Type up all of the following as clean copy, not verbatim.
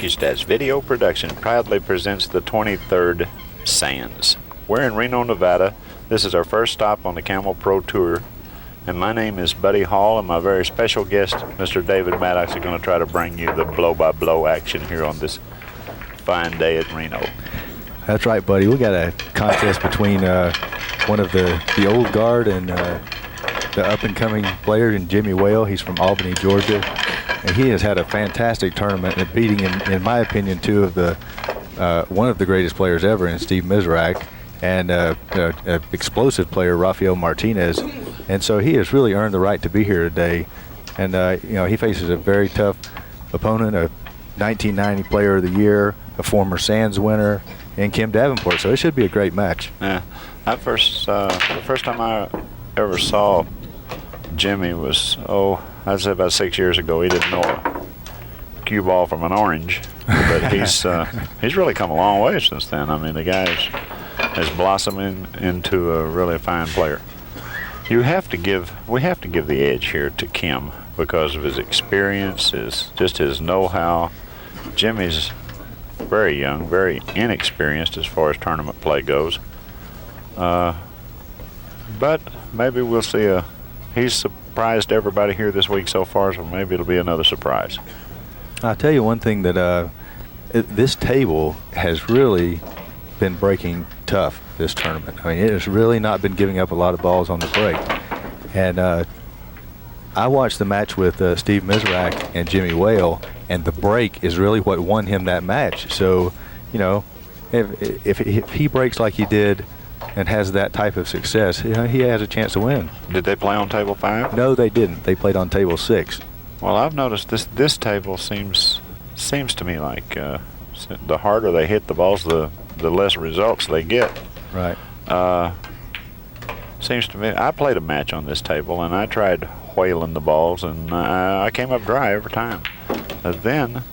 ACCUSTATS Video Production proudly presents the 23rd Sands. We're in Reno, Nevada. This is our first stop on the Camel Pro Tour. And my name is Buddy Hall, and my very special guest, Mr. David Maddux, are going to try to bring you the blow-by-blow action here on this fine day at Reno. That's right, buddy. We got a contest between one of the old guard and the up-and-coming player, and Jimmy Whale. He's from Albany, Georgia. And he has had a fantastic tournament, and beating, in my opinion, one of the greatest players ever in Steve Mizrak, and an explosive player, Rafael Martinez. And so he has really earned the right to be here today. And he faces a very tough opponent, a 1990 Player of the Year, a former Sands winner, and Kim Davenport. So it should be a great match. Yeah, the first time I ever saw Jimmy was, I'd say about 6 years ago. He didn't know a cue ball from an orange, but he's really come a long way since then. I mean, the guy is blossoming into a really fine player. We have to give the edge here to Kim because of his experience, his know-how. Jimmy's very young, very inexperienced as far as tournament play goes. But maybe we'll see he's surprised everybody here this week so far, so maybe it'll be another surprise. I'll tell you one thing, that this table has really been breaking tough this tournament. I mean, it has really not been giving up a lot of balls on the break. And I watched the match with Steve Mizrak and Jimmy Whale, and the break is really what won him that match. So, if he breaks like he did and has that type of success, he has a chance to win. Did they play on table 5? No, they didn't. They played on table 6. Well, I've noticed this table seems to me like the harder they hit the balls, the less results they get. Right. Seems to me, I played a match on this table and I tried whaling the balls, and I came up dry every time. Then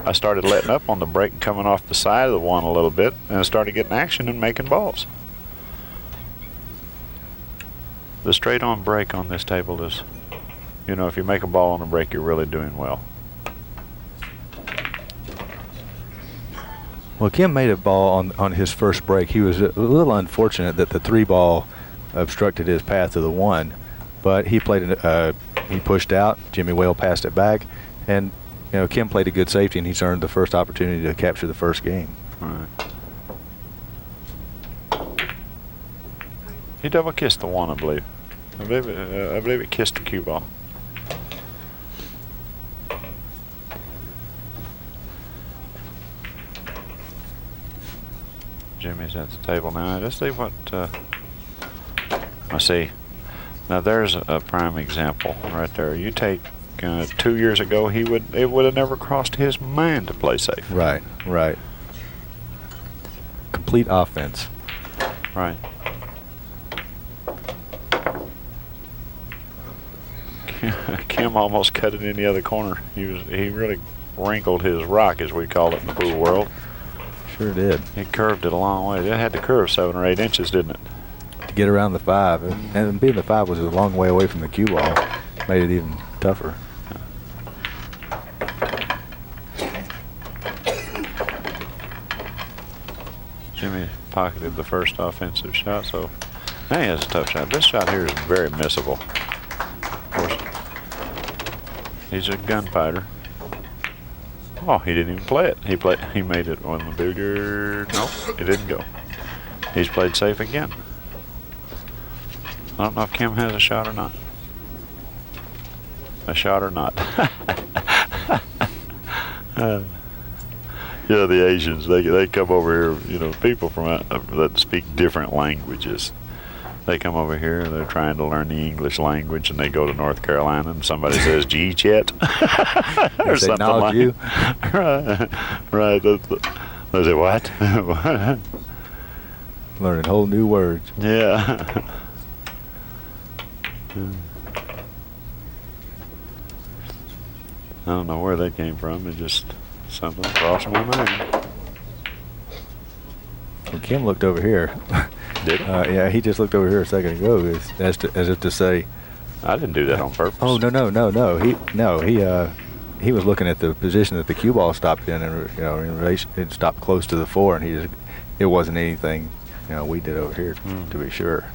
I started letting up on the break and coming off the side of the one a little bit, and I started getting action and making balls. The straight-on break on this table is, if you make a ball on a break, you're really doing well. Well, Kim made a ball on his first break. He was a little unfortunate that the 3 ball obstructed his path to the 1, but he he pushed out. Jimmy Whale passed it back, and Kim played a good safety, and he's earned the first opportunity to capture the first game. All right. He double kissed the 1, I believe. I believe it kissed the cue ball. Jimmy's at the table now. Let's see what I see. Now there's a prime example right there. You take 2 years ago, it would have never crossed his mind to play safe. Right. Complete offense. Right. Kim almost cut it in the other corner. He really wrinkled his rock, as we call it in the pool world. Sure did. He curved it a long way. It had to curve 7 or 8 inches, didn't it? To get around the 5, and being the 5 was a long way away from the cue ball, made it even tougher. Jimmy pocketed the first offensive shot, so now he has a tough shot. This shot here is very missable. Of course, he's a gunfighter. Oh, he didn't even play it. He made it on the billiard. No, it didn't go. He's played safe again. I don't know if Kim has a shot or not. Yeah, the Asians, they come over here, people from that speak different languages. They come over here, they're trying to learn the English language, and they go to North Carolina, and somebody says, "Gee, Chet," or they something like you. Right. They say, "What?" Learning whole new words. Yeah. I don't know where they came from. It just something crossed my mind. Well, Kim looked over here. Did he? Yeah, he just looked over here a second ago, as if to say, I didn't do that on purpose. "Oh, no." He he was looking at the position that the cue ball stopped in, and it stopped close to the 4, and it wasn't anything we did over here, to be sure.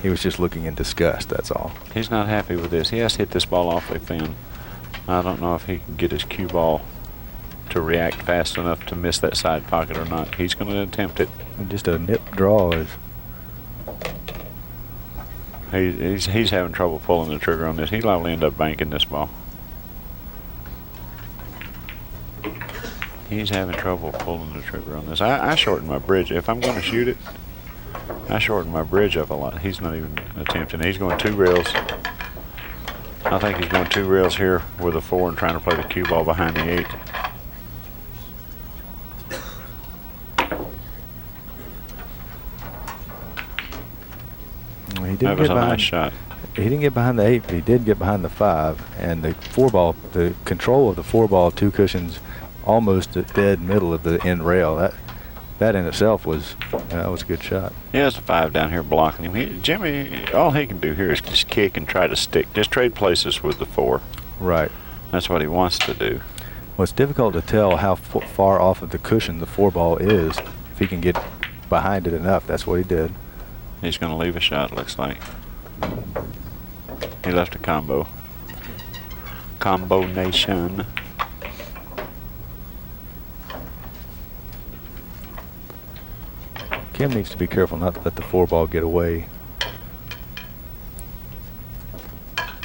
He was just looking in disgust, that's all. He's not happy with this. He has to hit this ball awfully thin. I don't know if he can get his cue ball to react fast enough to miss that side pocket or not. He's going to attempt it. Just a nip draw is. He's having trouble pulling the trigger on this. He'll likely end up banking this ball. He's having trouble pulling the trigger on this. I shorten my bridge. If I'm going to shoot it, I shorten my bridge up a lot. He's not even attempting. He's going 2 rails. I think he's going 2 rails here with a 4 and trying to play the cue ball behind the 8. That was a nice shot. He didn't get behind the 8, but he did get behind the 5. And the 4 ball, the control of the 4 ball, 2 cushions, almost at dead middle of the end rail. That in itself was a good shot. Yeah, there's a 5 down here blocking him. Jimmy, all he can do here is just kick and try to stick. Just trade places with the 4. Right. That's what he wants to do. Well, it's difficult to tell how far off of the cushion the 4 ball is. If he can get behind it enough, that's what he did. He's going to leave a shot, looks like. He left a combo. Combo nation. Kim needs to be careful not to let the 4 ball get away.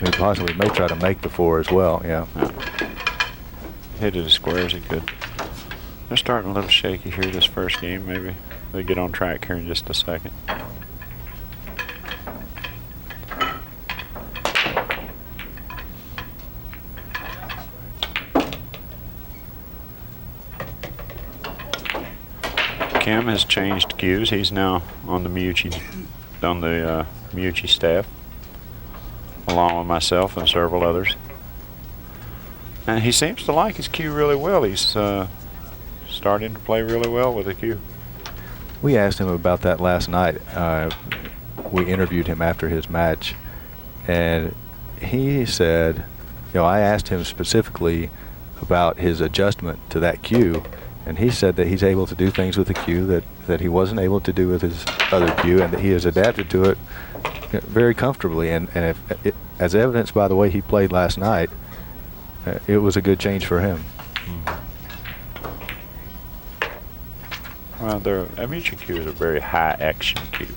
He possibly may try to make the 4 as well, yeah. Hit it as square as he could. They're starting a little shaky here this first game. Maybe they get on track here in just a second. Kim has changed cues. He's now on the Meucci staff, along with myself and several others. And he seems to like his cue really well. He's starting to play really well with the cue. We asked him about that last night. We interviewed him after his match, and he said, I asked him specifically about his adjustment to that cue, and he said that he's able to do things with the cue that he wasn't able to do with his other cue, and that he has adapted to it very comfortably. And as evidenced by the way he played last night, it was a good change for him. Well, a Meucci cue is a very high action cue.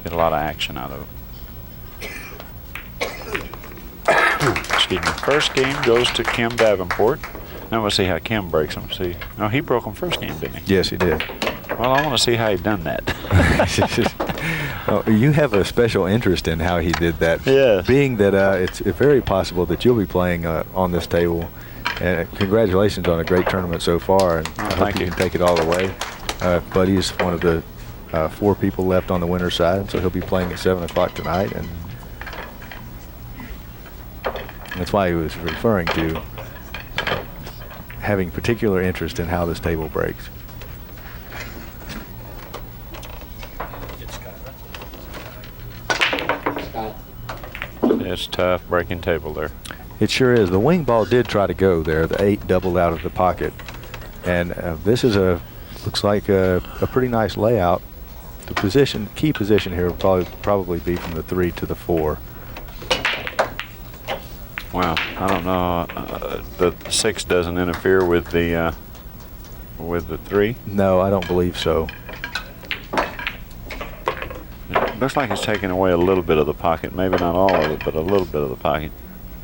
Get a lot of action out of it. Excuse me. First game goes to Kim Davenport. Now we'll see how Kim breaks him. See, no, he broke him first game, didn't he? Yes, he did. Well, I want to see how he done that. You have a special interest in how he did that. Yes. Being that it's very possible that you'll be playing on this table. And congratulations on a great tournament so far. And I hope you can take it all the way. Buddy's one of the 4 people left on the winner's side, so he'll be playing at 7 o'clock tonight. And that's why he was referring to having particular interest in how this table breaks. It's tough breaking table there. It sure is. The wing ball did try to go there. The 8 doubled out of the pocket. And this is looks like a pretty nice layout. The key position here will probably be from the 3 to the 4. Wow, I don't know. The 6 doesn't interfere with the 3. No, I don't believe so. It looks like he's taking away a little bit of the pocket. Maybe not all of it, but a little bit of the pocket.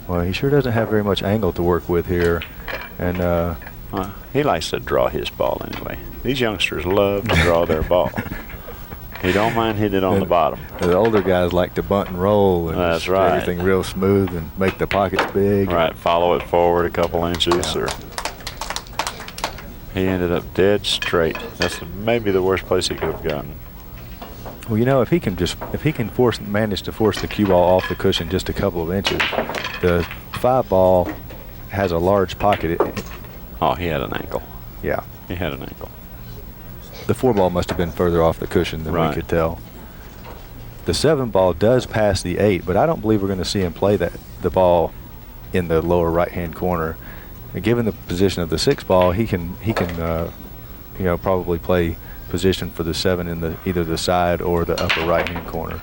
Well, he sure doesn't have very much angle to work with here. And he likes to draw his ball anyway. These youngsters love to draw their ball. He don't mind hitting it on the bottom. The older guys like to bunt and roll and that's right. Everything real smooth and make the pockets big. Right, follow it forward a couple inches. Yeah. Or he ended up dead straight. That's maybe the worst place he could have gotten. Well, if he can manage to force the cue ball off the cushion just a couple of inches, the 5 ball has a large pocket. Oh, he had an ankle. Yeah. He had an ankle. The 4 ball must have been further off the cushion than we could tell. The 7 ball does pass the 8, but I don't believe we're going to see him play the ball in the lower right-hand corner. And given the position of the 6 ball, he can you know, probably play position for the 7 in either the side or the upper right-hand corner.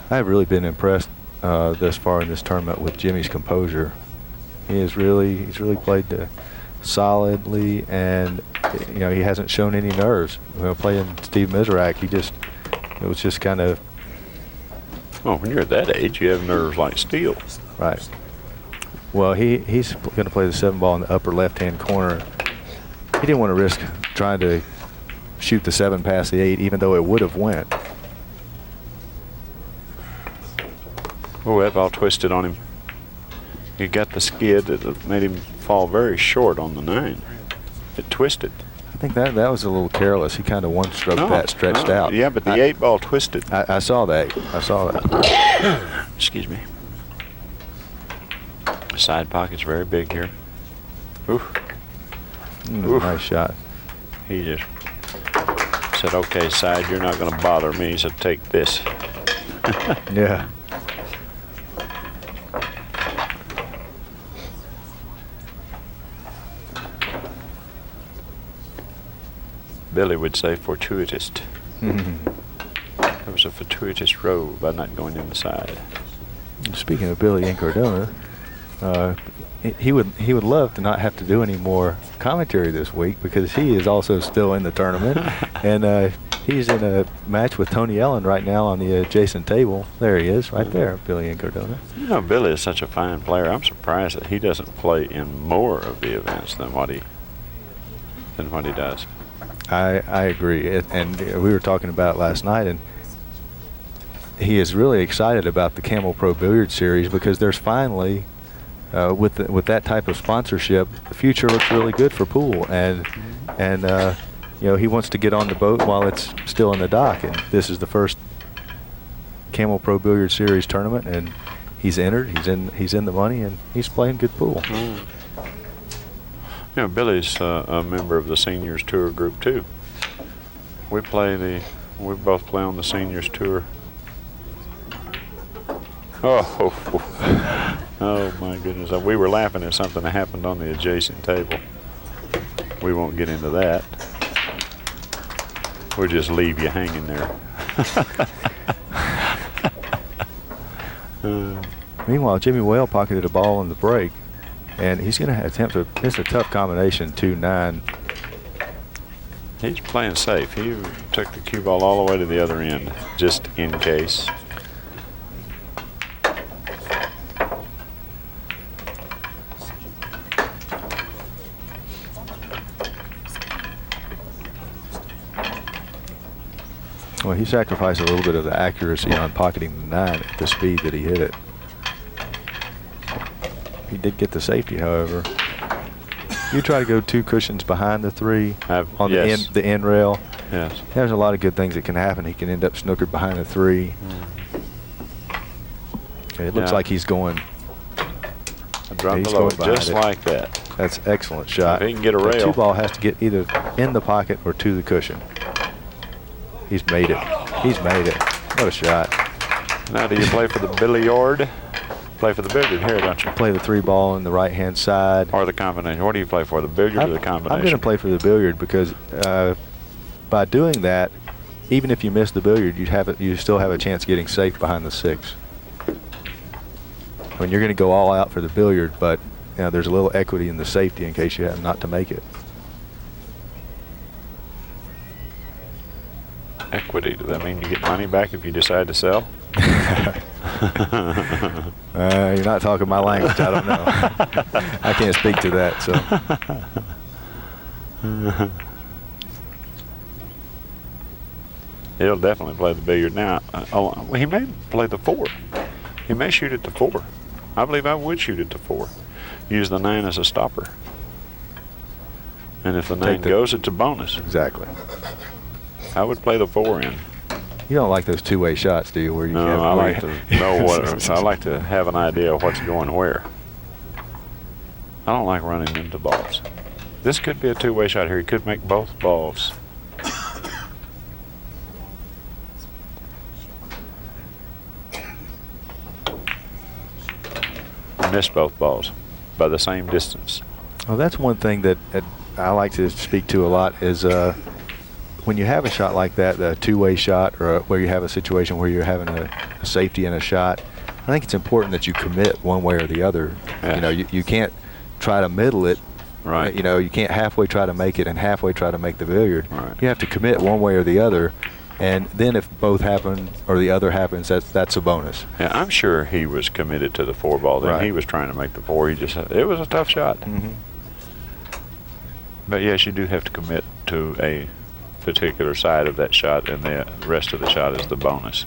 I've really been impressed thus far in this tournament with Jimmy's composure. He's really played solidly, and you know, he hasn't shown any nerves. You know, playing Steve Miserak, it was just kind of. Well, when you're at that age, you have nerves like steel. Right. Well, he's going to play the 7 ball in the upper left-hand corner. He didn't want to risk trying to shoot the 7 past the 8, even though it would have went. Oh, that ball twisted on him. He got the skid that made him fall very short on the 9. It twisted. I think that was a little careless. He kind of one-stroked that stretched out. Yeah, but the 8 ball twisted. I saw that. I saw that. Excuse me. Side pocket's very big here. Ooh. Nice shot. He just said, okay, side, you're not going to bother me, so take this. Yeah. Billy would say fortuitous. There was a fortuitous row by not going in the side. Speaking of Billy Incardona, he would love to not have to do any more commentary this week, because he is also still in the tournament, and he's in a match with Tony Ellen right now on the adjacent table. There he is, right there, Billy Incardona. You know, Billy is such a fine player. I'm surprised that he doesn't play in more of the events than what he does. I agree, and we were talking about it last night, and he is really excited about the Camel Pro Billiard Series, because there's finally, with that type of sponsorship, the future looks really good for pool, and you know, he wants to get on the boat while it's still in the dock, and this is the first Camel Pro Billiard Series tournament, and he's entered. He's in the money, and he's playing good pool. You know, Billy's a member of the Seniors Tour group too. We both play on the Seniors Tour. Oh my goodness! We were laughing at something that happened on the adjacent table. We won't get into that. We'll just leave you hanging there. Meanwhile, Jimmy Whale pocketed a ball in the break, and he's going to attempt to. It's a tough combination, 2-9. He's playing safe. He took the cue ball all the way to the other end, just in case. Well, he sacrificed a little bit of the accuracy on pocketing the 9 at the speed that he hit it. He did get the safety, however. You try to go 2 cushions behind the 3 on yes. the end rail. Yes. There's a lot of good things that can happen. He can end up snookered behind the 3. It looks like he's going. He's going just like that. That's an excellent shot. If he can get a rail. The 2 ball has to get either in the pocket or to the cushion. He's made it. He's made it. What a shot. Now, do you play for the billiard? Play for the billiard here, don't you? Play the 3 ball on the right-hand side. Or the combination. What do you play for, the billiard or the combination? I'm going to play for the billiard, because by doing that, even if you miss the billiard, you still have a chance of getting safe behind the 6. I mean, you're going to go all out for the billiard, but you know, there's a little equity in the safety in case you have not to make it. Equity, does that mean you get money back if you decide to sell? You're not talking my language. I don't know. I can't speak to that. So. He'll definitely play the billiard now. He may play the 4. He may shoot it to 4. I believe I would shoot it to 4. Use the 9 as a stopper. And if the 9 goes, it's a bonus. Exactly. I would play the 4 in. You don't like those 2-way shots, do you? Where you no, I like to know what. I like to have an idea of what's going where. I don't like running into balls. This could be a two-way shot here. He could make both balls. Missed both balls by the same distance. Well, that's one thing that I like to speak to a lot is when you have a shot like that, a two-way shot, or where you have a situation where you're having a safety in a shot, I think it's important that you commit one way or the other. Yeah. You know, you can't try to middle it. Right. You know, you can't halfway try to make it and halfway try to make the billiard. Right. You have to commit one way or the other. And then if both happen or the other happens, that's a bonus. Yeah, I'm sure he was committed to the 4 ball. Then he was trying to make the 4. It was a tough shot. Mm-hmm. But yes, you do have to commit to a particular side of that shot, and the rest of the shot is the bonus.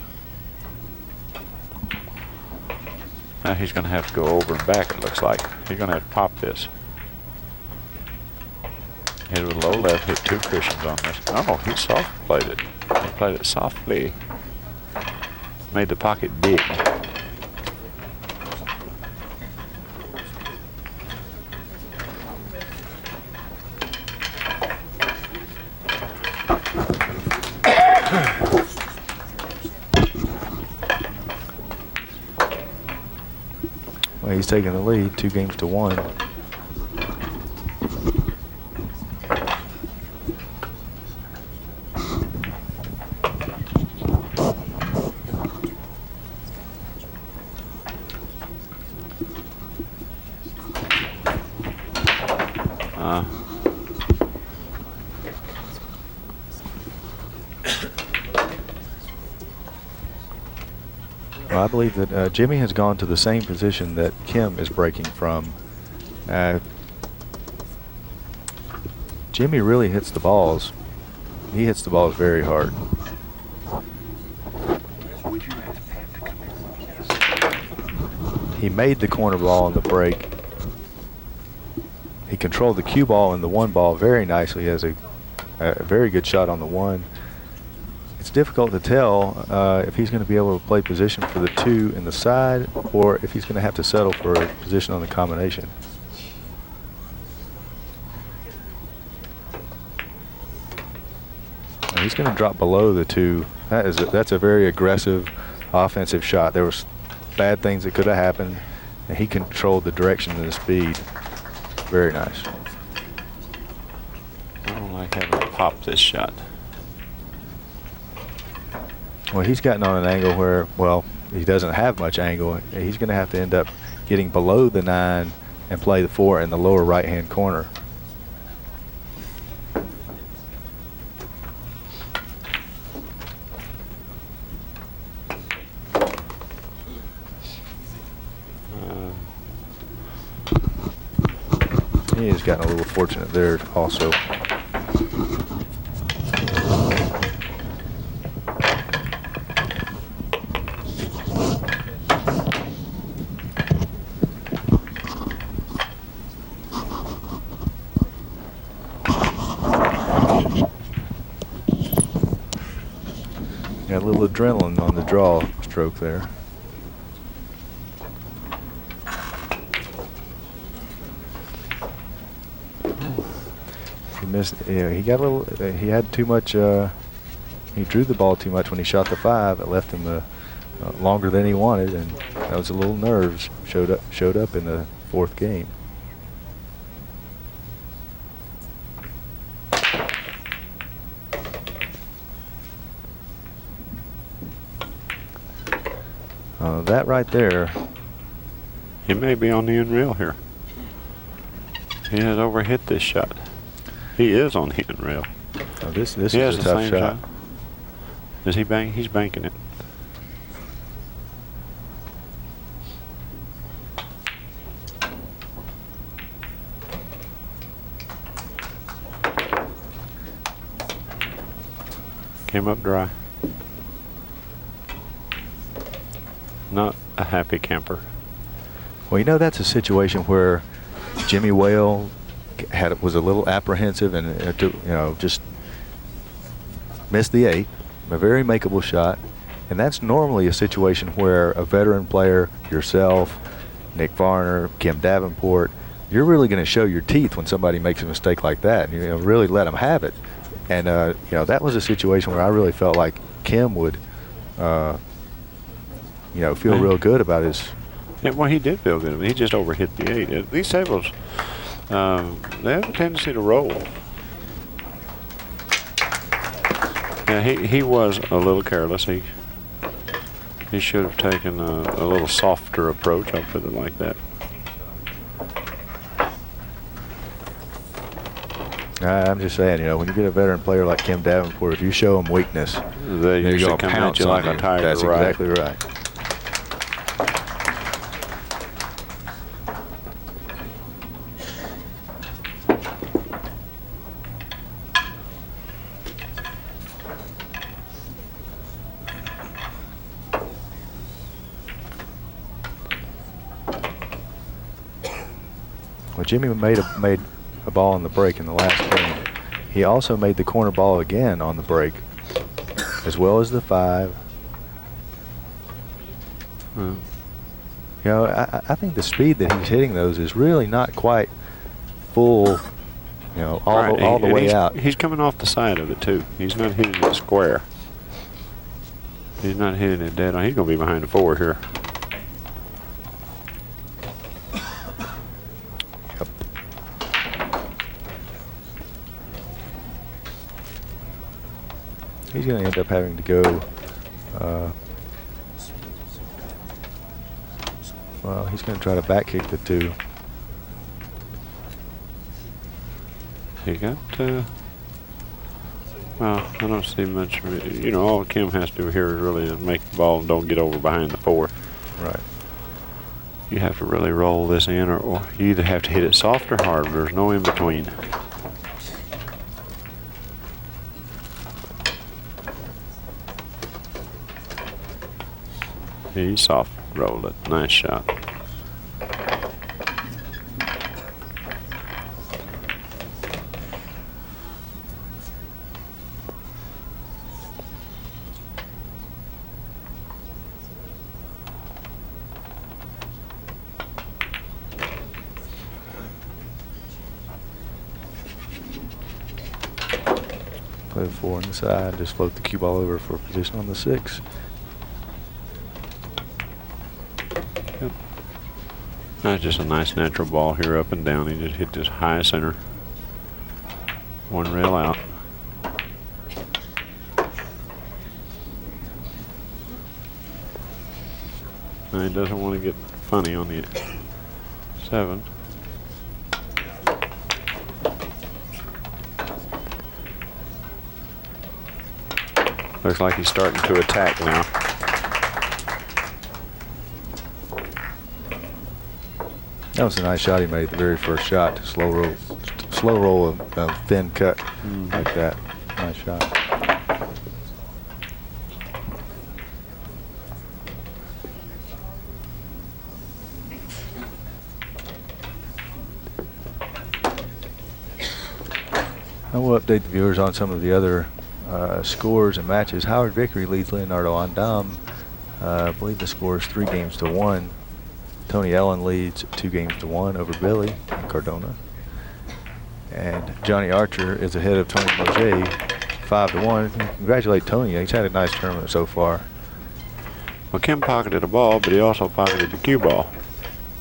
Now he's going to have to go over and back, it looks like. He's going to have to pop this. Hit it with low left, hit 2 cushions on this. Oh, he soft played it. He played it softly. Made the pocket big. Well, he's taking the lead 2-1. Well, I believe that Jimmy has gone to the same position that Kim is breaking from. Jimmy really hits the balls. He hits the balls very hard. He made the corner ball on the break. He controlled the cue ball and the 1 ball very nicely. He has a very good shot on the 1. It's difficult to tell if he's going to be able to play position for the 2 in the side, or if he's going to have to settle for a position on the combination. And he's going to drop below the 2. That's a very aggressive offensive shot. There was bad things that could have happened, and he controlled the direction and the speed. Very nice. I don't like having to pop this shot. Well, he's gotten on an angle where, well, he doesn't have much angle. He's going to have to end up getting below the 9 and play the 4 in the lower right-hand corner. He has gotten a little fortunate there also. Got a little adrenaline on the draw stroke there. He missed. Yeah, he got a little. He had too much. He drew the ball too much when he shot the 5. It left him longer than he wanted, and that was a little nerves showed up in the 4th game. That right there. He may be on the unreal here. He has overhit this shot. He is on the unreal. Oh, this is a tough shot. Does he bang? He's banking it. Came up dry. Not a happy camper. Well, you know, that's a situation where Jimmy Whale was a little apprehensive and just missed the 8, a very makeable shot, and that's normally a situation where a veteran player, yourself, Nick Varner, Kim Davenport, you're really going to show your teeth when somebody makes a mistake like that. You know, really let them have it. And you know, that was a situation where I really felt like Kim would, you know, feel real good about his. Yeah, well, he did feel good. He just overhit the 8. These tables, they have a tendency to roll. Yeah, he was a little careless. He should have taken a little softer approach. I'll put it like that. I'm just saying, you know, when you get a veteran player like Kim Davenport, if you show him weakness, they usually come at you like a tiger. That's exactly right. Well, Jimmy made a ball on the break in the last game. He also made the corner ball again on the break, as well as the 5. You know, I think the speed that he's hitting those is really not quite full, you know, all the way out. He's coming off the side of it too. He's not hitting it square. He's not hitting it dead on. He's going to be behind the 4 here. He's going to end up having to go, well, he's going to try to back kick the 2. He got, well, I don't see much. You know, all Kim has to do here is really make the ball and don't get over behind the 4. Right. You have to really roll this in, or you either have to hit it soft or hard. There's no in between. He soft rolled it. Nice shot. Play the 4 on the side. Just float the cue ball over for a position on the 6. That's just a nice natural ball here, up and down. He just hit this high center. 1 rail out. Now he doesn't want to get funny on the 7. Looks like he's starting to attack now. That was a nice shot he made the very first shot. Slow roll a thin cut like that. Nice shot. I will update the viewers on some of the other scores and matches. Howard Vickery leads Leonardo Andam. I believe the score is 3-1. Tony Ellen leads 2-1 over Billy in Cardona. And Johnny Archer is ahead of Tony Moget 5-1. Congratulate Tony. He's had a nice tournament so far. Well, Kim pocketed a ball, but he also pocketed the cue ball.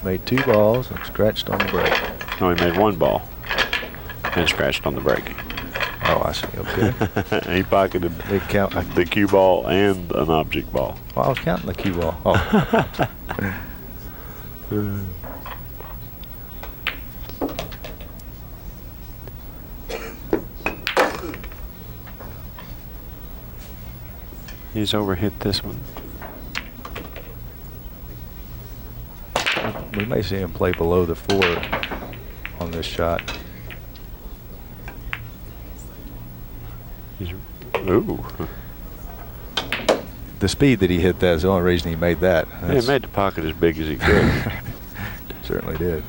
Made 2 balls and scratched on the break. No, he made 1 ball and scratched on the break. Oh, I see. Okay. He pocketed the cue ball and an object ball. Well, I was counting the cue ball. Oh. He's overhit this one. We may see him play below the 4 on this shot. Ooh. The speed that he hit that is the only reason he made that. Yeah, he made the pocket as big as he could. Certainly did.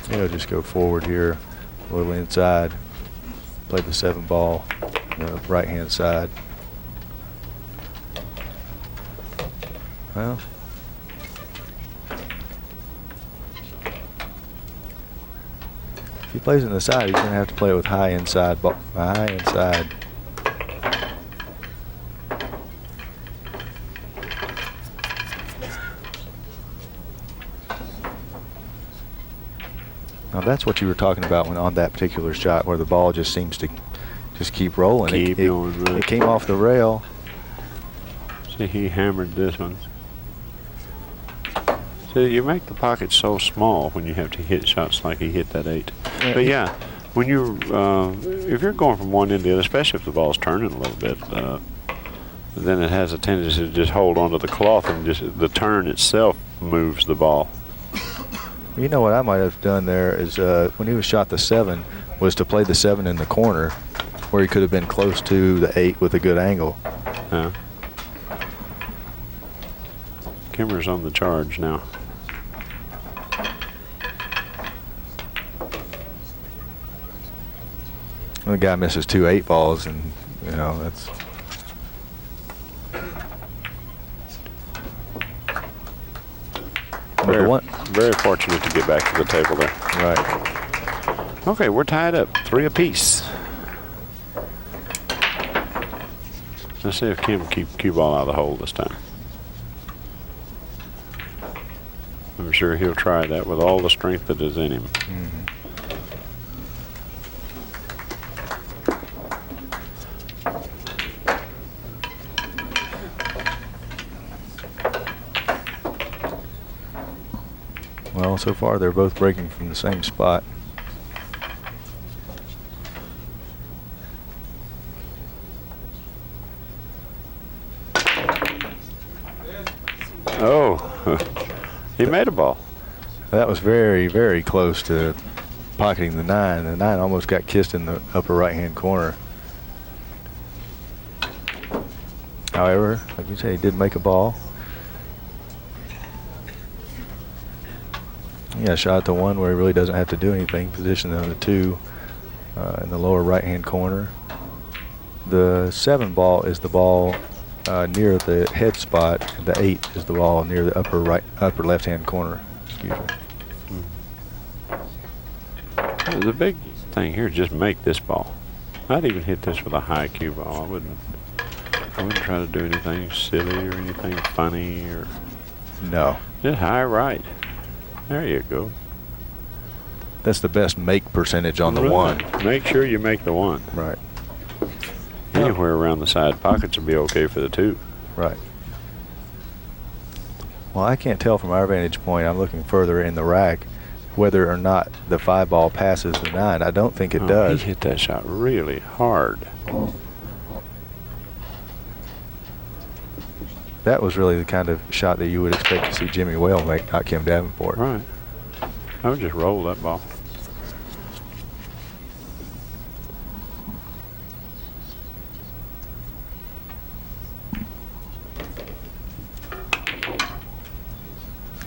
He'll just go forward here, a little inside. Played the 7 ball on the right-hand side. Well, if he plays in the side, he's going to have to play it with high inside. High inside. Now that's what you were talking about when on that particular shot, where the ball just seems to just keep rolling. Keep going, right. It came off the rail. See, he hammered this one. See, you make the pocket so small when you have to hit shots like he hit that 8. Yeah. But yeah, when you if you're going from one end to the other, especially if the ball's turning a little bit, then it has a tendency to just hold onto the cloth, and just the turn itself moves the ball. You know what I might have done there is when he was shot the 7 was to play the 7 in the corner where he could have been close to the 8 with a good angle. Yeah. Kimmer's on the charge now. The guy misses 2 8 balls, and you know that's. Very fortunate to get back to the table there. Right. Okay, we're tied up, 3 apiece. Let's see if Kim can keep cue ball out of the hole this time. I'm sure he'll try that with all the strength that is in him. Mm-hmm. Well, so far they're both breaking from the same spot. Oh, he made a ball. That was very, very close to pocketing the 9. The 9 almost got kissed in the upper right-hand corner. However, like you say, he did make a ball. He got a shot at the 1 where he really doesn't have to do anything. Positioned on the 2 in the lower right-hand corner. The 7 ball is the ball near the head spot. The 8 is the ball near the upper left-hand corner. Excuse me. The big thing here is just make this ball. I'd even hit this with a high cue ball. I wouldn't try to do anything silly or anything funny or. No. Just high right. There you go. That's the best make percentage on the Right. 1. Make sure you make the 1. Right. Anywhere around the side pockets will be okay for the 2. Right. Well, I can't tell from our vantage point. I'm looking further in the rack whether or not the 5 ball passes the 9. I don't think it does. He hit that shot really hard. That was really the kind of shot that you would expect to see Jimmy Whale make, not Kim Davenport. Right. I would just roll that ball.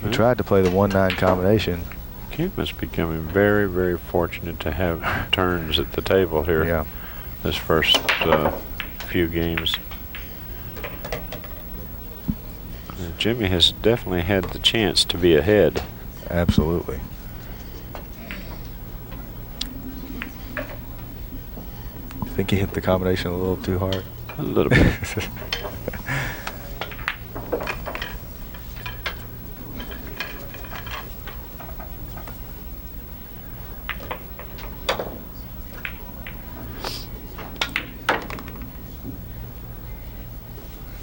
He tried to play the 1-9 combination. Kim is becoming very, very fortunate to have turns at the table here. Yeah. This first few games. Jimmy has definitely had the chance to be ahead. Absolutely. I think he hit the combination a little too hard. A little bit.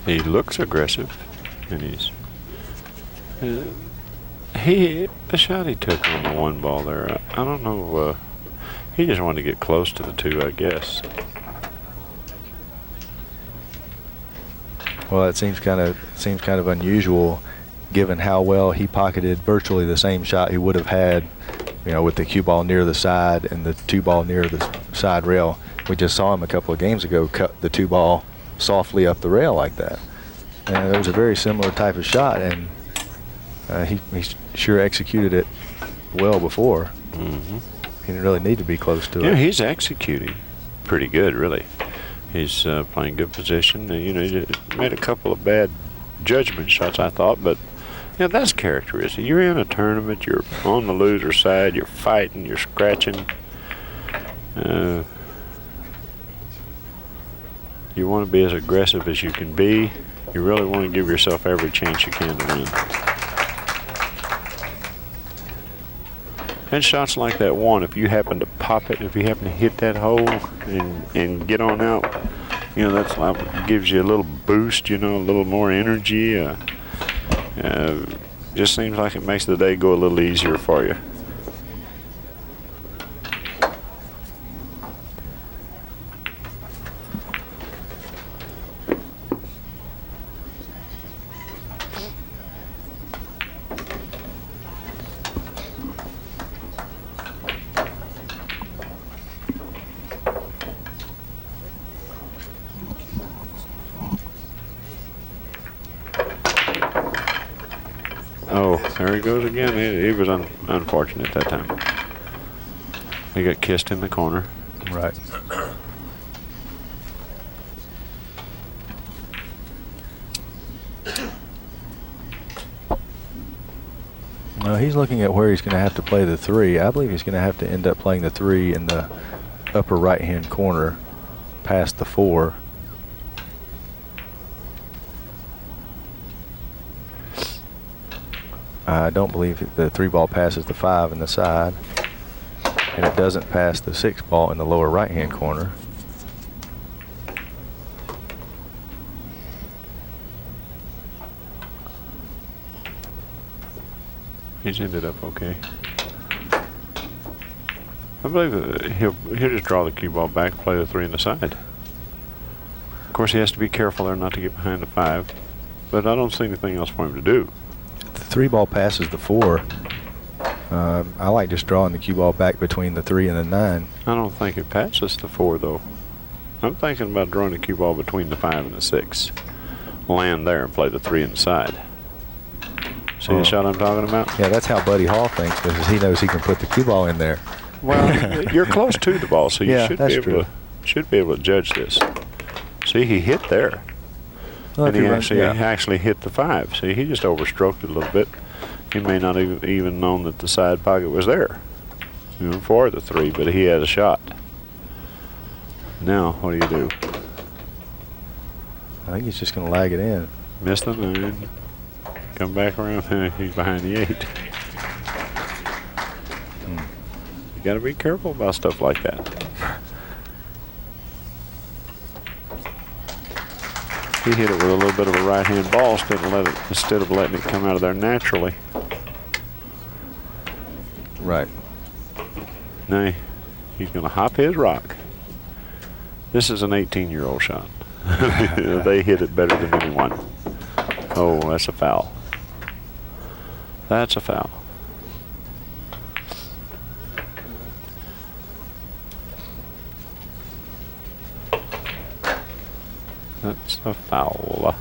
He looks aggressive, and he's the shot he took on the 1 ball there. I don't know. He just wanted to get close to the 2, I guess. Well, it seems kind of unusual, given how well he pocketed virtually the same shot he would have had, you know, with the cue ball near the side and the 2 ball near the side rail. We just saw him a couple of games ago cut the 2 ball softly up the rail like that. And it was a very similar type of shot, and he sure executed it well before. Mm-hmm. He didn't really need to be close to it. Yeah, he's executing. pretty good, really. He's playing good position. And, you know, he made a couple of bad judgment shots, I thought, but yeah, that's characteristic. You're in a tournament. You're on the loser side. You're fighting. You're scratching. You want to be as aggressive as you can be. You really want to give yourself every chance you can to win. And shots like that one, if you happen to pop it, if you happen to hit that hole and get on out, you know, that's like, gives you a little boost, you know, a little more energy. Just seems like it makes the day go a little easier for you. Oh, there he goes again. He was unfortunate that time. He got kissed in the corner. Right. Well, he's looking at where he's going to have to play the 3. I believe he's going to have to end up playing the 3 in the upper right-hand corner past the 4. I don't believe the 3 ball passes the 5 in the side, and it doesn't pass the 6 ball in the lower right-hand corner. He's ended up okay. I believe that he'll just draw the cue ball back, play the 3 in the side. Of course, he has to be careful there not to get behind the 5, but I don't see anything else for him to do. The 3 ball passes the 4. I like just drawing the cue ball back between the 3 and the 9. I don't think it passes the 4 though. I'm thinking about drawing the cue ball between the 5 and the 6. Land there and play the 3 in the side. See the shot I'm talking about? Yeah, that's how Buddy Hall thinks, because he knows he can put the cue ball in there. Well, you're close to the ball, so you Yeah, should that's be able to judge this. See, he hit there, Well, and if he runs- actually hit the 5. See, he just overstroked it a little bit. He may not even known that the side pocket was there, you know, for the 3, but he had a shot. Now, what do you do? I think he's just going to lag it in. Miss the 9. Come back around. He's behind the 8. You got to be careful about stuff like that. He hit it with a little bit of a right-hand ball instead of letting it come out of there naturally. Right. Now he's going to hop his rock. This is an 18-year-old shot. They hit it better than anyone. Oh, that's a foul. That's a foul. That's a foul.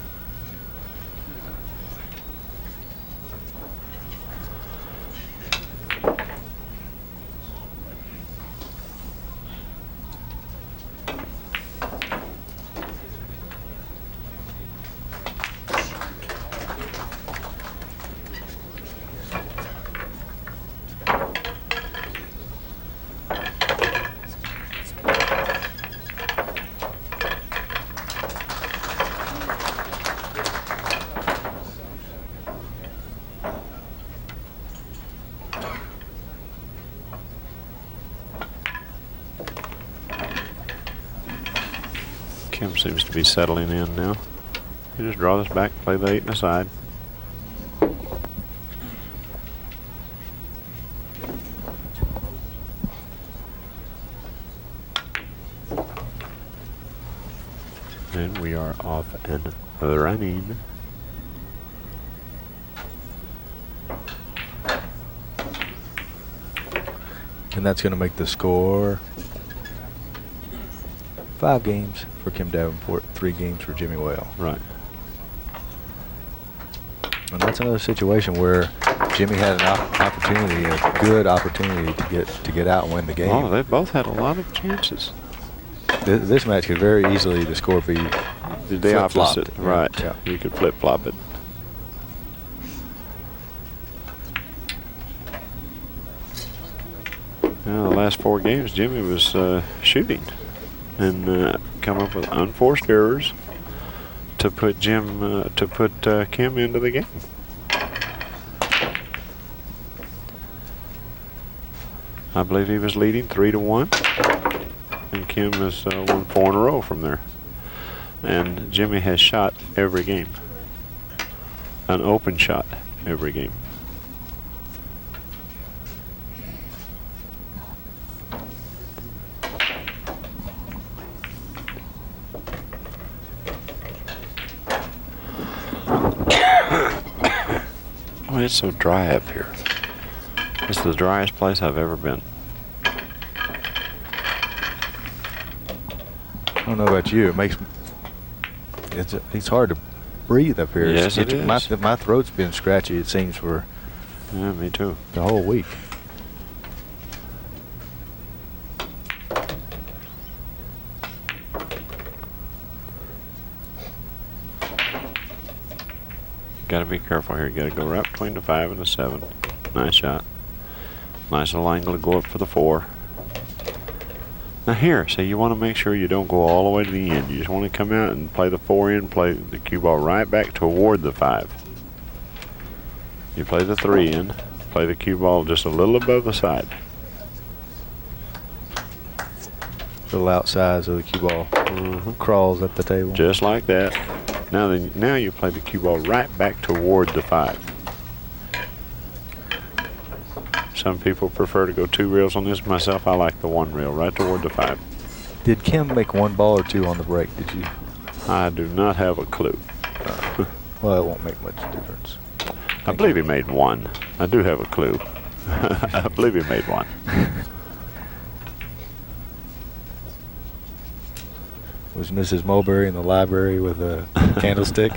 Kim seems to be settling in now. You just draw this back, play the 8 in the side. And we are off and running. And that's going to make the score 5 games for Kim Davenport, 3 games for Jimmy Whale. Right. And that's another situation where Jimmy had an opportunity, a good opportunity to get out and win the game. Oh, they both had a lot of chances. This match could very easily, the score be the opposite. Right. Yeah. You could flip-flop it. Well, the last 4 games, Jimmy was shooting and come up with unforced errors to put Kim into the game. I believe he was leading 3-1, and Kim has won 4 in a row from there. And Jimmy has shot every game, an open shot every game. Oh, it's so dry up here. It's the driest place I've ever been. I don't know about you. It's hard to breathe up here. Yes, it is. My throat's been scratchy, it seems, for me too. the whole week. Got to be careful here. You got to go right between the 5 and the 7. Nice shot. Nice little angle to go up for the 4. Now here, so you want to make sure you don't go all the way to the end. You just want to come out and play the 4 in, play the cue ball right back toward the 5. You play the 3 in, play the cue ball just a little above the side. Little outsides of the cue ball crawls up the table. Just like that. Now you play the cue ball right back toward the 5. Some people prefer to go 2 reels on this. Myself, I like the 1 reel right toward the 5. Did Kim make 1 ball or 2 on the break? Did you? I do not have a clue. Well, it won't make much difference. I believe he made 1. I do have a clue. I believe he made 1. Was Mrs. Mulberry in the library with a candlestick?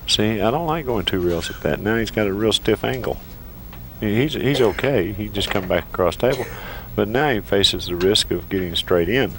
See, I don't like going 2 reels at that. Now he's got a real stiff angle. He's okay. He just come back across table. But now he faces the risk of getting straight in.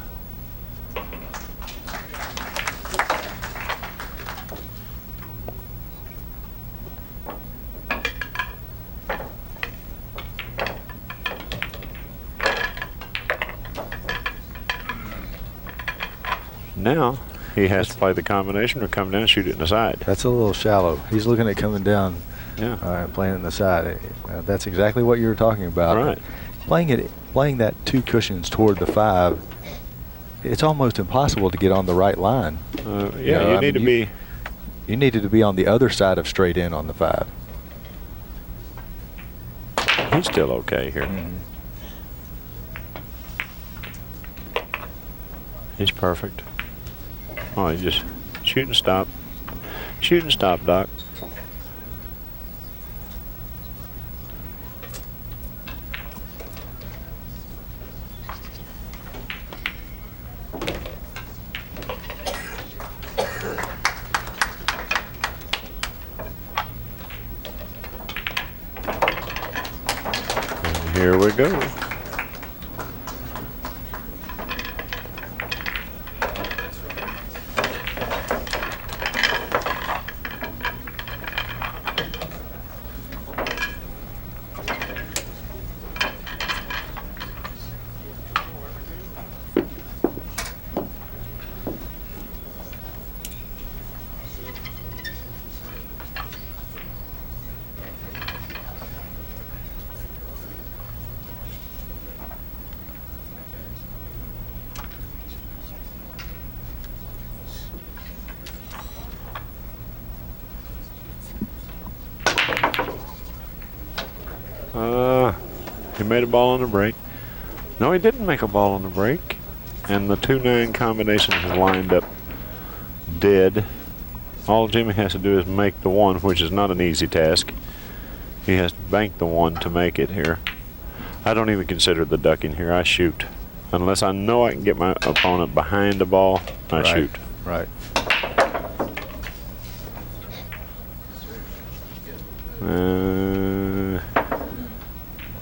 Now he has to play the combination or come down and shoot it in the side. That's a little shallow. He's looking at coming down, Yeah. playing in the side. That's exactly what you were talking about. Right. Playing that 2 cushions toward the 5. It's almost impossible to get on the right line. You need to be. You needed to be on the other side of straight in on the 5. He's still okay here. He's perfect. Oh, he just shoot and stop. Shoot and stop, Doc. And here we go. He made a ball on the break. No, he didn't make a ball on the break. And the 2-9 combination is lined up dead. All Jimmy has to do is make the 1, which is not an easy task. He has to bank the 1 to make it here. I don't even consider the ducking here. I shoot. Unless I know I can get my opponent behind the ball, I shoot. Right.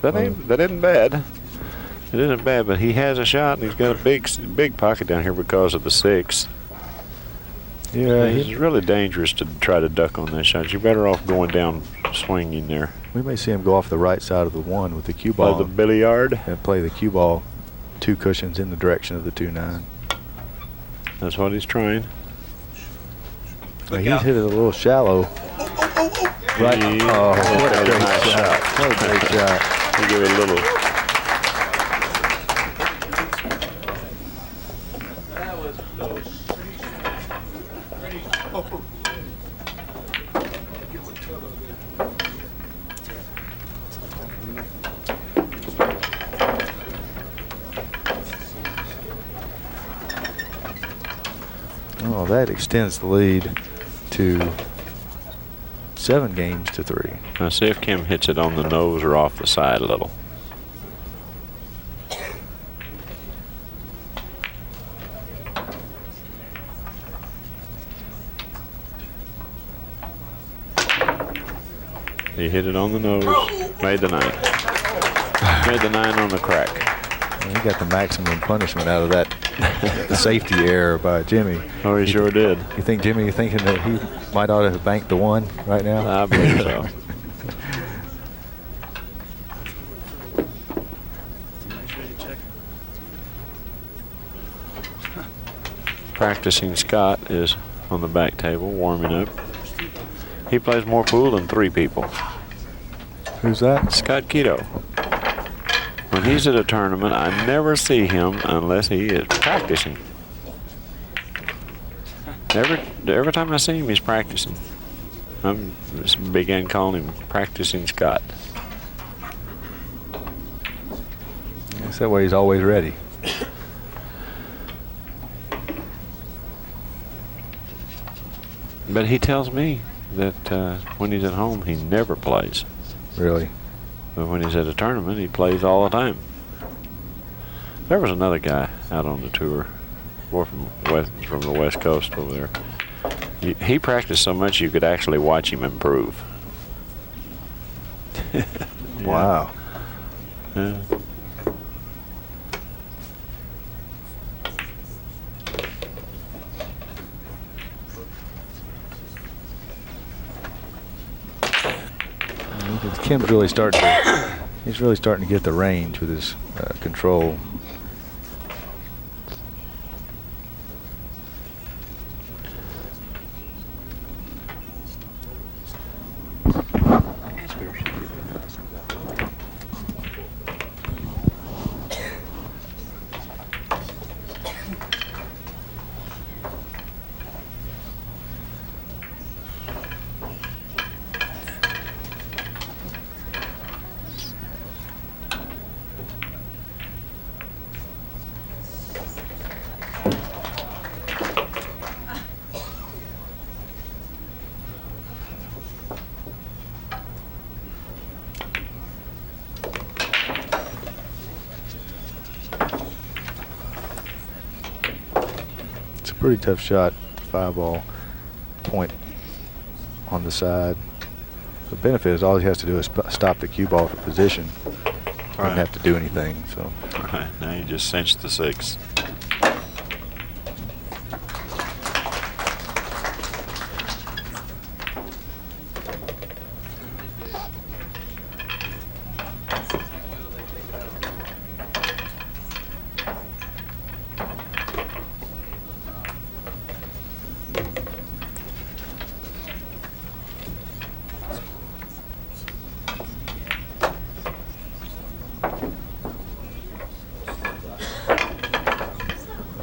That isn't bad. It isn't bad, but he has a shot, and he's got a big pocket down here because of the 6. Yeah, it's really dangerous to try to duck on that shot. You're better off going down swinging there. We may see him go off the right side of the 1 with the cue ball. The billiard? And play the cue ball 2 cushions in the direction of the 2-9. That's what he's trying. He's hit it a little shallow. Right. Oh, what a great shot. What a great shot. We'll give it a little. Oh, that extends the lead to 7 games to 3. Now see if Kim hits it on the nose or off the side a little. He hit it on the nose. Made the 9. Made the 9 on the crack. Well, he got the maximum punishment out of that safety error by Jimmy. Oh, he sure did. You think Jimmy thinking that he might ought to have banked the 1 right now? I believe so. Practicing Scott is on the back table warming up. He plays more pool than 3 people. Who's that? Scott Keto. When he's at a tournament, I never see him unless he is practicing. Every time I see him, he's practicing. I began calling him Practicing Scott. That's that way he's always ready. But he tells me that when he's at home, he never plays. Really? But when he's at a tournament, he plays all the time. There was another guy out on the tour, more from the West Coast over there. He practiced so much you could actually watch him improve. Wow. Yeah. Kim's really starting to, he's really starting to get the range with his control. Pretty tough shot, 5-ball, point on the side. The benefit is all he has to do is stop the cue ball for position. He doesn't have to do anything. So. Right, now you just cinched the 6.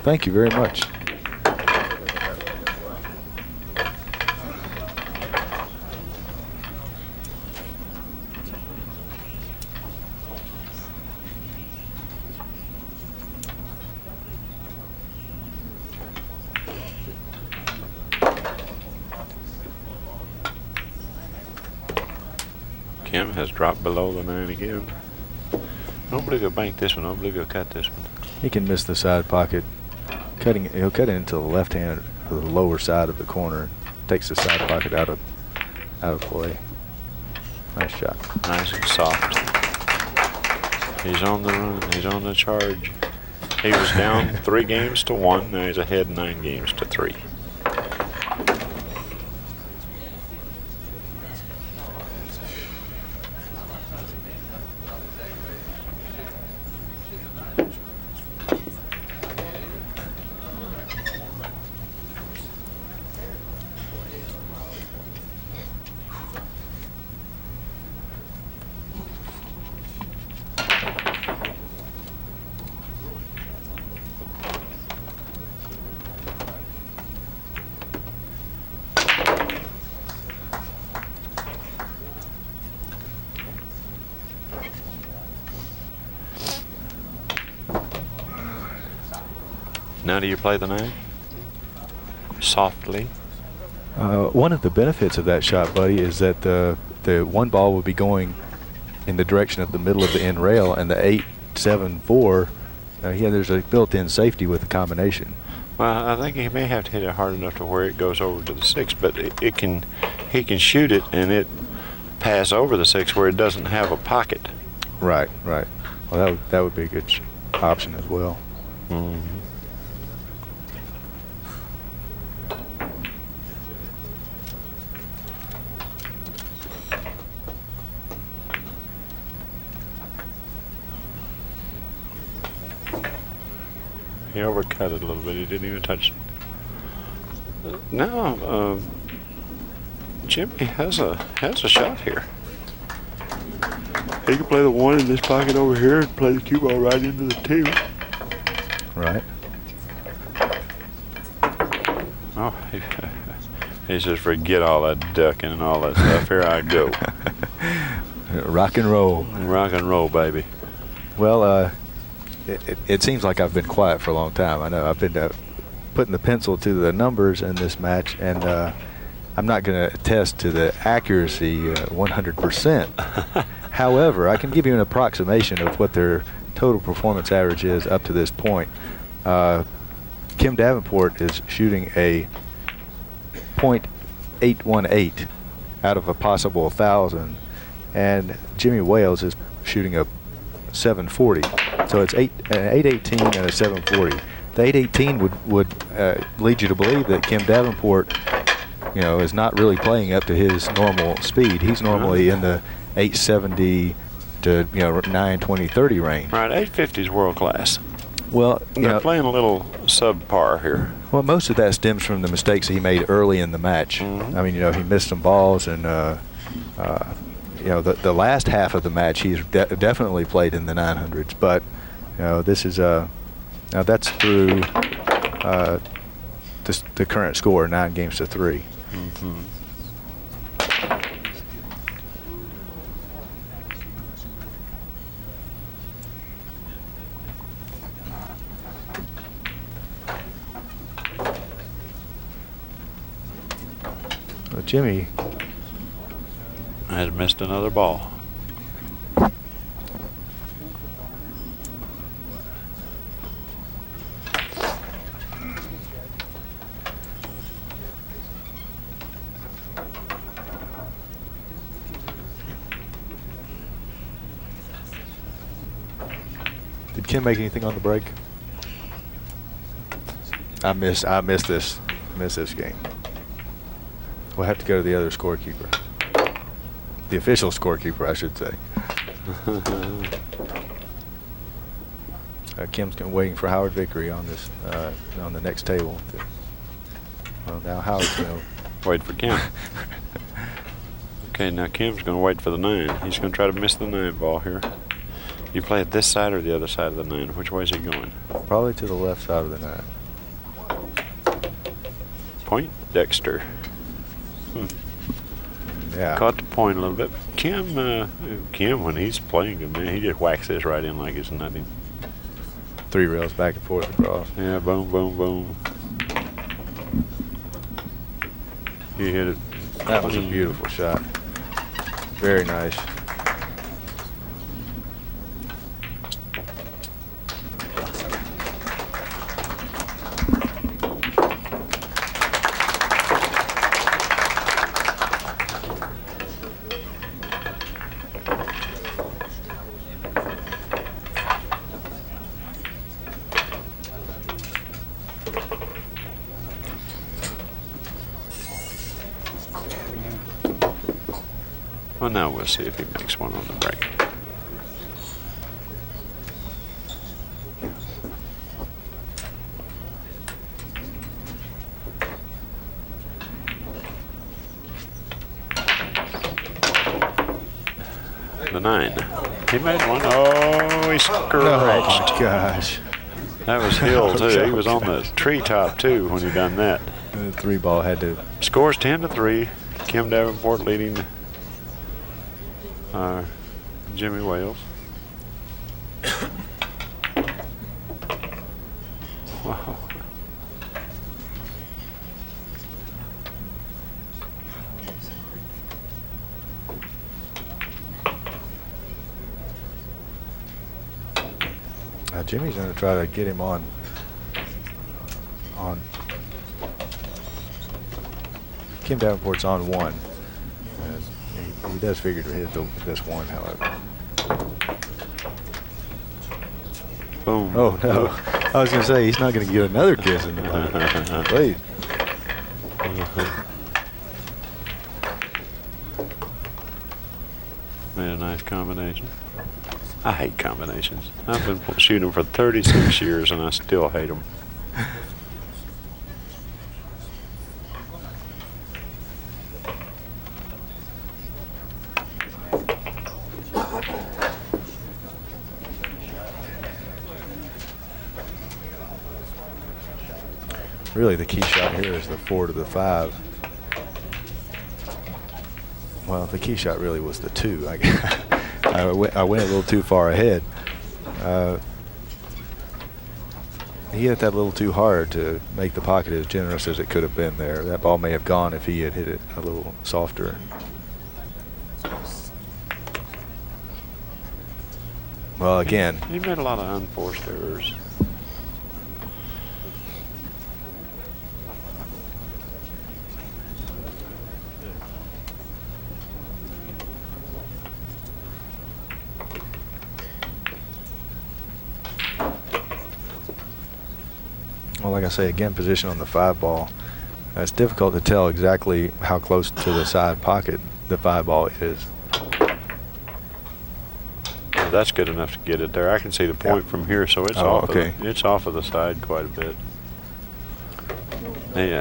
Thank you very much. Kim has dropped below the 9 again. I don't believe he'll bank this one. I don't believe he'll cut this one. He can miss the side pocket. He'll cut it into the left hand or the lower side of the corner. Takes the side pocket out of play. Nice shot. Nice and soft. He's on the run. He's on the charge. He was down 3-1. Now he's ahead 9-3. Now do you play the 9? Softly. One of the benefits of that shot, buddy, is that the one ball will be going in the direction of the middle of the end rail, and the 8-7-4, there's a built-in safety with the combination. Well, I think he may have to hit it hard enough to where it goes over to the 6, but he can shoot it and it pass over the 6 where it doesn't have a pocket. Right. Well, that would be a good option as well. Mm-hmm. He overcut it a little bit. He didn't even touch it. Now, Jimmy has a shot here. He can play the 1 in this pocket over here and play the cue ball right into the 2. Right. Oh, he says, forget all that ducking and all that stuff. Here I go. Rock and roll. Rock and roll, baby. Well, it seems like I've been quiet for a long time. I know I've been putting the pencil to the numbers in this match, and I'm not going to attest to the accuracy 100%. However, I can give you an approximation of what their total performance average is up to this point. Kim Davenport is shooting a .818 out of a possible 1,000, and Jimmy Wales is shooting a 740. So it's an 818 and a 740. The 818 would lead you to believe that Kim Davenport, is not really playing up to his normal speed. He's normally in the 870 to 920, 30 range. Right, 850 is world class. Well, they're playing a little subpar here. Well, most of that stems from the mistakes he made early in the match. Mm-hmm. I mean, he missed some balls, and the last half of the match he's definitely played in the 900s. But this is now that's through the current score, 9-3. Mm-hmm. Well, Jimmy has missed another ball. Did Kim make anything on the break? I missed this game. We'll have to go to the other scorekeeper. The official scorekeeper, I should say. Kim's waiting for Howard Vickery on this on the next table. Well, now Howard's going to wait for Kim. Okay, now Kim's going to wait for the 9. He's going to try to miss the 9 ball here. You play it this side or the other side of the 9? Which way is he going? Probably to the left side of the 9. Point Dexter. Yeah. Caught the point a little bit. Kim, when he's playing good, man, he just whacks this right in like it's nothing. 3 rails back and forth across. Yeah, boom, boom, boom. He hit it. That was a beautiful shot. Very nice. Well, now we'll see if he makes one on the break. The 9. He made one. Oh, he scratched. Oh, my gosh. That was Hill, too. He was on the treetop, too, when he done that. The 3 ball had to. Scores 10-3. Kim Davenport leading Jimmy Wales. Wow. Now Jimmy's going to try to get him on. Kim Davenport's on 1. He does figure to hit this one, however. Boom. Oh, no. I was going to say, he's not going to get another kiss in the mouth. Please. Made a nice combination. I hate combinations. I've been shooting for 36 years and I still hate them. Really, the key shot here is the 4 to the 5. Well, the key shot really was the 2. I went a little too far ahead. He hit that a little too hard to make the pocket as generous as it could have been there. That ball may have gone if he had hit it a little softer. Well, again, He made a lot of unforced errors. well, like I say, again, position on the 5 ball. It's difficult to tell exactly how close to the side pocket the 5 ball is. Well, that's good enough to get it there. I can see the point from here, so it's it's off of the side quite a bit.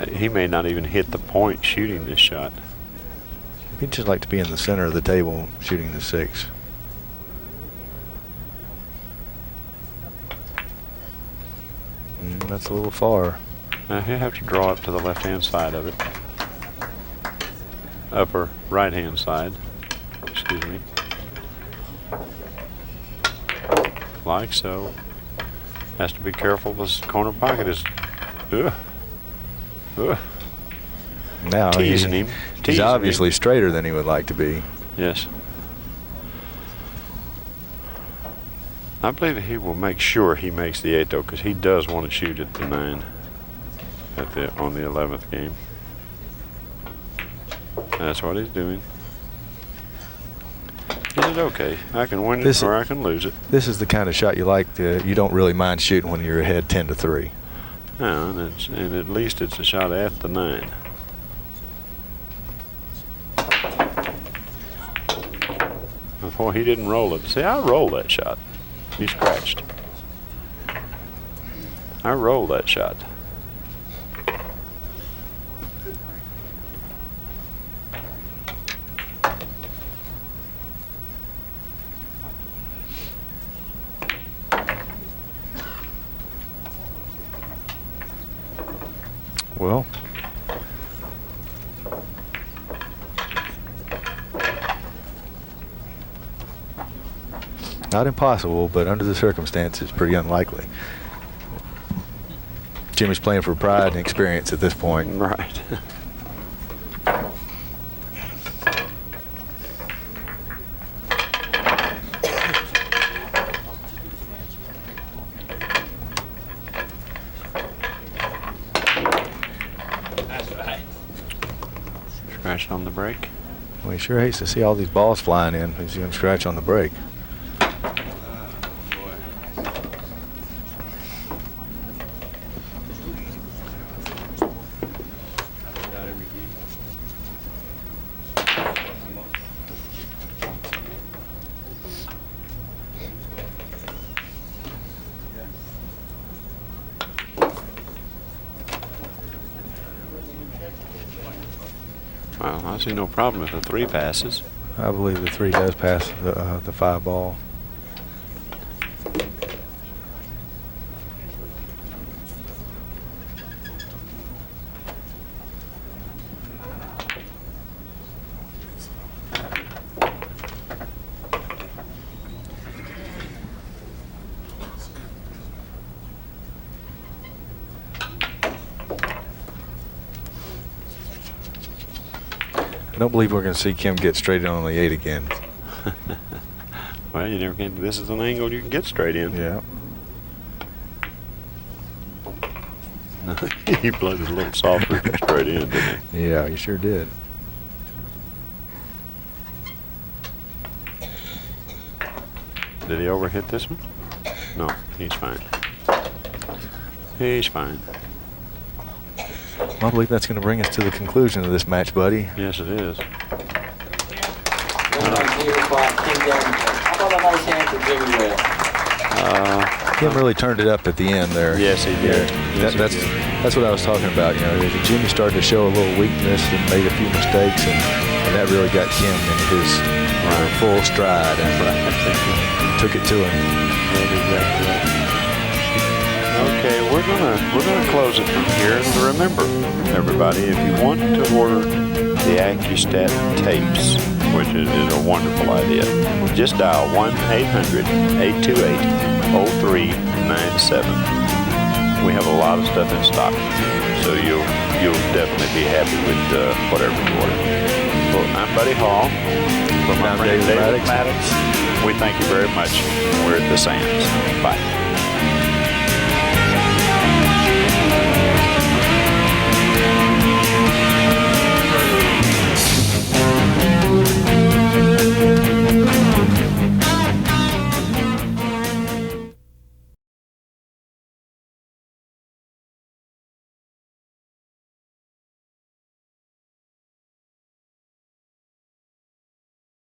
He may not even hit the point shooting this shot. He'd just like to be in the center of the table shooting the 6. That's a little far. Now he'll have to draw up to the left-hand side of it. Upper right-hand side. Excuse me. Like so. Has to be careful. This corner pocket is Now teasing him. He's obviously straighter than he would like to be. Yes. I believe that he will make sure he makes the 8 though, because he does want to shoot at the 9 on the 11th game. That's what he's doing. He did okay. I can win it or I can lose it. This is the kind of shot you like. You don't really mind shooting when you're ahead 10-3. No, and at least it's a shot at the 9. Boy, he didn't roll it. See, I rolled that shot. He scratched. I rolled that shot. Well, not impossible, but under the circumstances, pretty unlikely. Jimmy's playing for pride and experience at this point. Right. Scratch on the break. Well, he sure hates to see all these balls flying in. He's going to scratch on the break. Well, I see no problem if the 3 passes. I believe the 3 does pass the 5 ball. I don't believe we're going to see Kim get straight in on the 8 again. Well, you never can. This is an angle you can get straight in. Yeah. He played it a little softer straight in, didn't he? Yeah, you sure did. Did he overhit this one? No, he's fine. He's fine. I believe that's going to bring us to the conclusion of this match, buddy. Yes, it is. How about a nice hand for Jimmy Whale? Kim really turned it up at the end there. Yes, he did. Yes, he did. That's what I was talking about. You know, Jimmy started to show a little weakness and made a few mistakes, and that really got Kim in his full stride and took it to him. That's exactly right. Okay, we're gonna close it from here. And remember, everybody, if you want to order the ACCUSTAT tapes, which is a wonderful idea, just dial 1-800-828-0397. We have a lot of stuff in stock, so you'll definitely be happy with whatever you order. Well, I'm Buddy Hall from my friend David Maddux. We thank you very much. We're at the Sands. Bye.